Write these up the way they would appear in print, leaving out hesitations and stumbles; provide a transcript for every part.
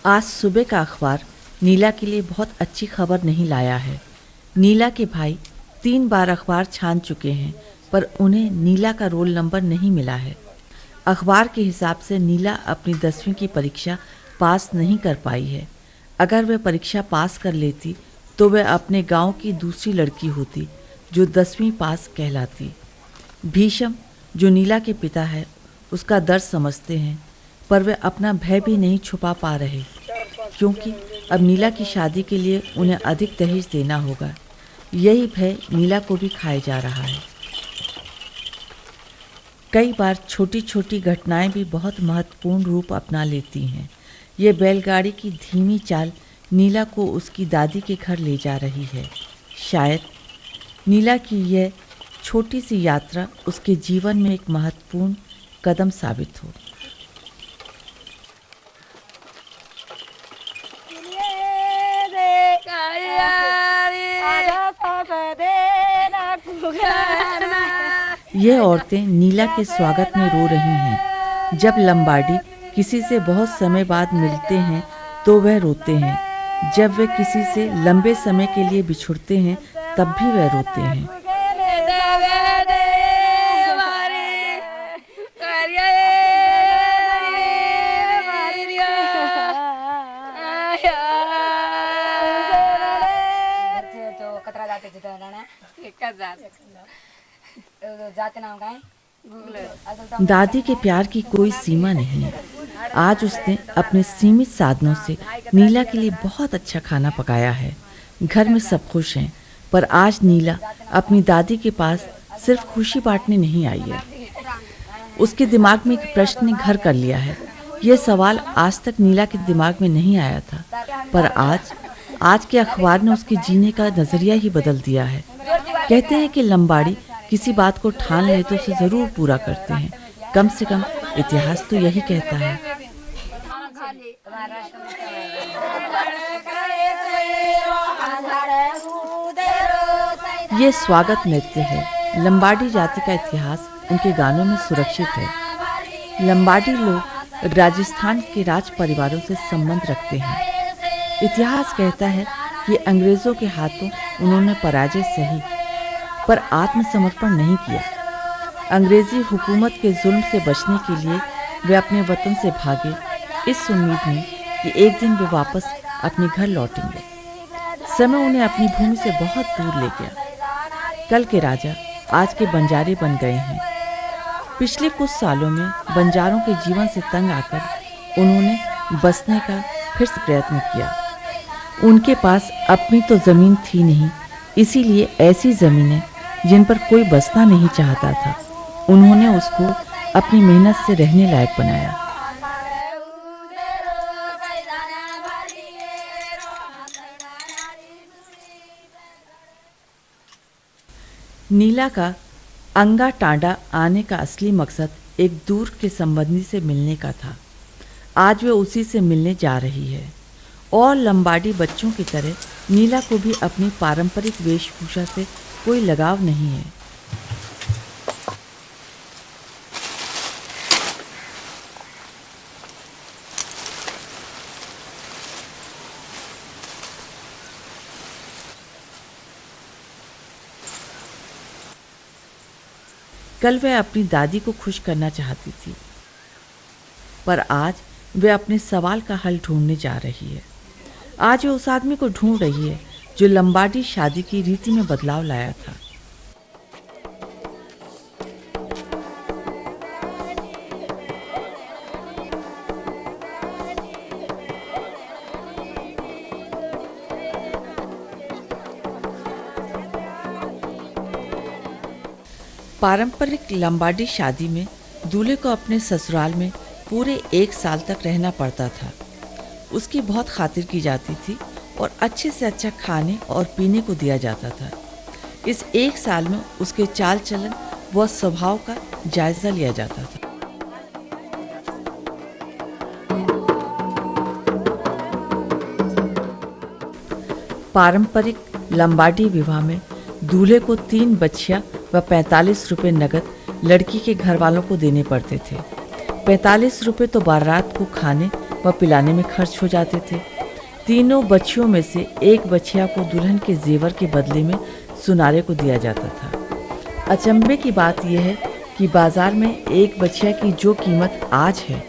आज सुबह का अखबार नीला के लिए बहुत अच्छी खबर नहीं लाया है। नीला के भाई 3 बार अखबार छान चुके हैं, पर उन्हें नीला का रोल नंबर नहीं मिला है। अखबार के हिसाब से नीला अपनी 10वीं की परीक्षा पास नहीं कर पाई है। अगर वह परीक्षा पास कर लेती तो वह अपने गांव की दूसरी लड़की होती जो 10वीं पास कहलाती। भीष्म, जो नीला के पिता है, उसका दर्द समझते हैं, पर वे अपना भय भी नहीं छुपा पा रहे, क्योंकि अब नीला की शादी के लिए उन्हें अधिक दहेज देना होगा। यही भय नीला को भी खाए जा रहा है। कई बार छोटी छोटी घटनाएं भी बहुत महत्वपूर्ण रूप अपना लेती हैं। ये बैलगाड़ी की धीमी चाल नीला को उसकी दादी के घर ले जा रही है। शायद नीला की यह छोटी सी यात्रा उसके जीवन में एक महत्वपूर्ण कदम साबित हो। ये औरतें नीला के स्वागत में रो रही हैं। जब लंबाडी किसी से बहुत समय बाद मिलते हैं तो वह रोते हैं। जब वे किसी से लंबे समय के लिए बिछुड़ते हैं तब भी वह रोते हैं। दादी के प्यार की कोई सीमा नहीं है। आज उसने अपने सीमित साधनों से नीला के लिए बहुत अच्छा खाना पकाया है। घर में सब खुश हैं, पर आज नीला अपनी दादी के पास सिर्फ खुशी बांटने नहीं आई है। उसके दिमाग में एक प्रश्न ने घर कर लिया है। यह सवाल आज तक नीला के दिमाग में नहीं आया था, पर आज के अखबार ने उसके जीने का नजरिया ही बदल दिया है। कहते हैं कि लंबाडी किसी बात को ठान ले तो उसे जरूर पूरा करते हैं। कम से कम इतिहास तो यही कहता है। ये स्वागत नृत्य है। लंबाडी जाति का इतिहास उनके गानों में सुरक्षित है। लंबाडी लोग राजस्थान के राज परिवारों से संबंध रखते हैं। इतिहास कहता है कि अंग्रेजों के हाथों उन्होंने पराजय सही, पर आत्मसमर्पण नहीं किया। अंग्रेजी हुकूमत के जुल्म से बचने के लिए वे अपने वतन से भागे, इस उम्मीद में कि एक दिन वे वापस अपने घर लौटेंगे। समय उन्हें अपनी भूमि से बहुत दूर ले गया। कल के राजा आज के बंजारे बन गए हैं। पिछले कुछ सालों में बंजारों के जीवन से तंग आकर उन्होंने बसने का फिर से प्रयत्न किया। उनके पास अपनी तो जमीन थी नहीं, इसीलिए ऐसी जमीनें जिन पर कोई बसना नहीं चाहता था, उन्होंने उसको अपनी मेहनत से रहने लायक बनाया। नीला का अंगा टांडा आने का असली मकसद एक दूर के संबंधी से मिलने का था। आज वे उसी से मिलने जा रही है। और लंबाडी बच्चों की तरह नीला को भी अपनी पारंपरिक वेशभूषा से कोई लगाव नहीं है। कल वह अपनी दादी को खुश करना चाहती थी, पर आज वह अपने सवाल का हल ढूंढने जा रही है। आज वह उस आदमी को ढूंढ रही है जो लंबाडी शादी की रीति में बदलाव लाया था। पारंपरिक लंबाडी शादी में दूल्हे को अपने ससुराल में पूरे 1 साल तक रहना पड़ता था। उसकी बहुत खातिर की जाती थी और अच्छे से अच्छा खाने और पीने को दिया जाता था। इस 1 साल में उसके चाल चलन व स्वभाव का जायजा लिया जाता था। पारंपरिक लंबाडी विवाह में दूल्हे को 3 बछिया व 45 रुपये नकद लड़की के घर वालों को देने पड़ते थे। 45 रुपये तो बारात को खाने व पिलाने में खर्च हो जाते थे। तीनों बच्चियों में से एक बछिया को दुल्हन के जेवर के बदले में सुनारे को दिया जाता था। अचंभे की बात यह है कि बाजार में एक बछिया की जो कीमत आज है,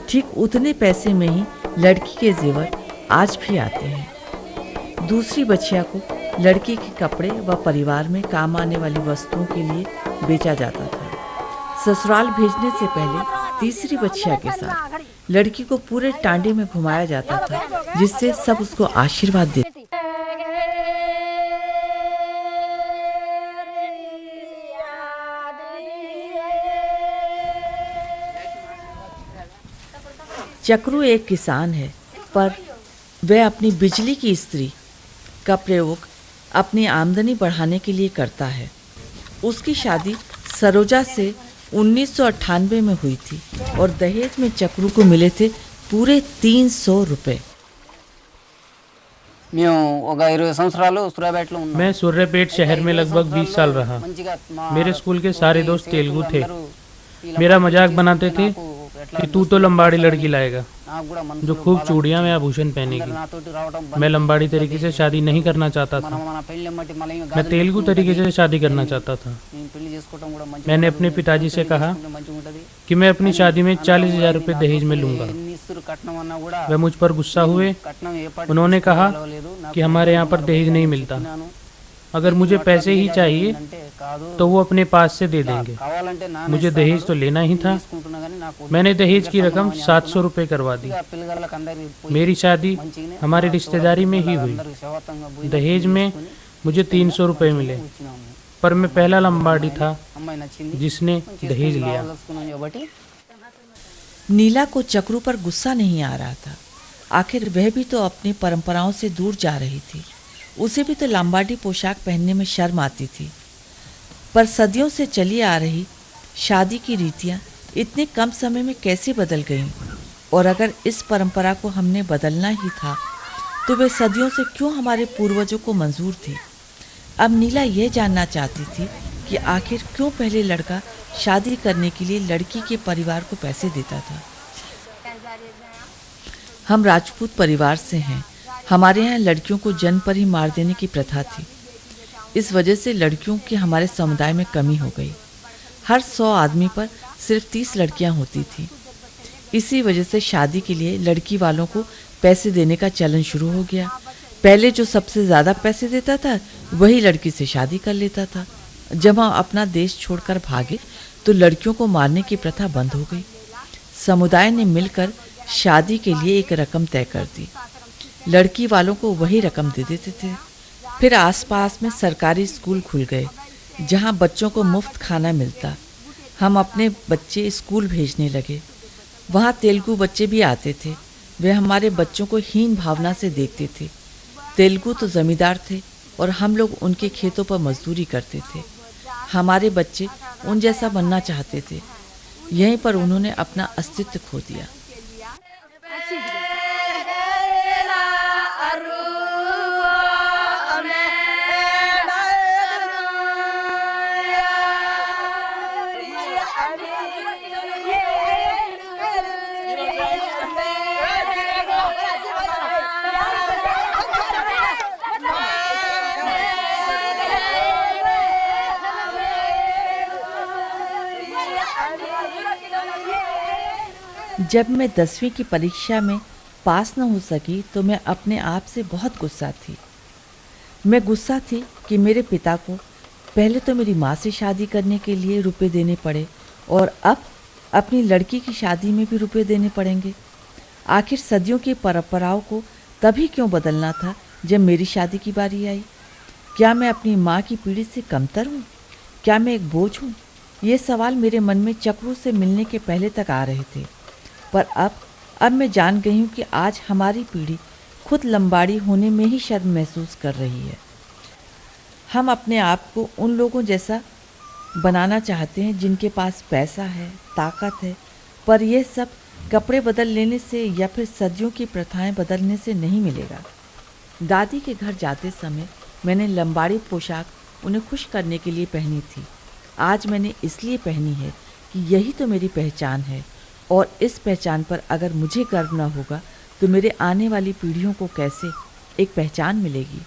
ठीक उतने पैसे में ही लड़की के जेवर आज भी आते हैं। दूसरी बछिया को लड़की के कपड़े व परिवार में काम आने वाली वस्तुओं के लिए बेचा जाता था। ससुराल भेजने से पहले तीसरी बछिया के साथ लड़की को पूरे टांडे में घुमाया जाता था, जिससे सब उसको आशीर्वाद देते। चक्रू एक किसान है, पर वह अपनी बिजली की इस्त्री का प्रयोग अपनी आमदनी बढ़ाने के लिए करता है। उसकी शादी सरोजा से 1998 में हुई थी और दहेज में चक्रू को मिले थे पूरे 300 रुपए। मैं सूर्यपेट शहर में लगभग 20 साल रहा। मेरे स्कूल के सारे दोस्त तेलुगु थे। मेरा मजाक बनाते थे कि तू तो लंबाड़ी लड़की लाएगा जो खूब चूड़ियां में आभूषण पहनेगी। मैं लंबाड़ी तरीके से शादी नहीं करना चाहता था, मैं तेलुगु तरीके से शादी करना चाहता था। मैंने अपने पिताजी से कहा कि मैं अपनी शादी में 40,000 रुपये दहेज में लूंगा। वह मुझ पर गुस्सा हुए। उन्होंने कहा कि हमारे यहाँ पर दहेज नहीं मिलता, अगर मुझे पैसे ही चाहिए तो वो अपने पास से दे देंगे। मुझे दहेज तो लेना ही था। मैंने दहेज की रकम 700 रुपये करवा दी। मेरी शादी हमारी रिश्तेदारी में ही हुई। दहेज में मुझे 300 रुपये मिले, पर मैं पहला लंबाड़ी था जिसने दहेज लिया। नीला को चक्रू पर गुस्सा नहीं आ रहा था। आखिर वह भी तो अपनी परंपराओं से दूर जा रही थी। उसे भी तो लंबाडी पोशाक पहनने में शर्म आती थी। पर सदियों से चली आ रही शादी की रीतियां इतने कम समय में कैसे बदल गईं? और अगर इस परंपरा को हमने बदलना ही था तो वे सदियों से क्यों हमारे पूर्वजों को मंजूर थी? अब नीला यह जानना चाहती थी कि आखिर क्यों पहले लड़का शादी करने के लिए लड़की के परिवार को पैसे देता था। हम राजपूत परिवार से हैं। हमारे यहाँ लड़कियों को जन्म पर ही मार देने की प्रथा थी। इस वजह से लड़कियों की हमारे समुदाय में कमी हो गई। हर 100 आदमी पर सिर्फ 30 लड़कियां होती थी। इसी वजह से शादी के लिए लड़की वालों को पैसे देने का चलन शुरू हो गया। पहले जो सबसे ज़्यादा पैसे देता था वही लड़की से शादी कर लेता था। जब हम अपना देश छोड़कर भागे तो लड़कियों को मारने की प्रथा बंद हो गई। समुदाय ने मिलकर शादी के लिए एक रकम तय कर दी। लड़की वालों को वही रकम दे देते थे। फिर आसपास में सरकारी स्कूल खुल गए जहां बच्चों को मुफ्त खाना मिलता। हम अपने बच्चे स्कूल भेजने लगे। वहां तेलुगु बच्चे भी आते थे। वे हमारे बच्चों को हीन भावना से देखते थे। तेलुगु तो जमींदार थे और हम लोग उनके खेतों पर मजदूरी करते थे। हमारे बच्चे उन जैसा बनना चाहते थे। यहीं पर उन्होंने अपना अस्तित्व खो दिया। जब मैं 10वीं की परीक्षा में पास न हो सकी तो मैं अपने आप से बहुत गुस्सा थी। मैं गुस्सा थी कि मेरे पिता को पहले तो मेरी माँ से शादी करने के लिए रुपए देने पड़े और अब अपनी लड़की की शादी में भी रुपए देने पड़ेंगे। आखिर सदियों की परंपराओं को तभी क्यों बदलना था जब मेरी शादी की बारी आई? क्या मैं अपनी माँ की पीढ़ी से कमतर हूँ? क्या मैं एक बोझ हूँ? ये सवाल मेरे मन में चक्रू से मिलने के पहले तक आ रहे थे। पर अब मैं जान गई हूँ कि आज हमारी पीढ़ी खुद लंबाड़ी होने में ही शर्म महसूस कर रही है। हम अपने आप को उन लोगों जैसा बनाना चाहते हैं जिनके पास पैसा है, ताकत है, पर यह सब कपड़े बदल लेने से या फिर सदियों की प्रथाएं बदलने से नहीं मिलेगा। दादी के घर जाते समय मैंने लंबाड़ी पोशाक उन्हें खुश करने के लिए पहनी थी। आज मैंने इसलिए पहनी है कि यही तो मेरी पहचान है और इस पहचान पर अगर मुझे गर्व न होगा तो मेरे आने वाली पीढ़ियों को कैसे एक पहचान मिलेगी।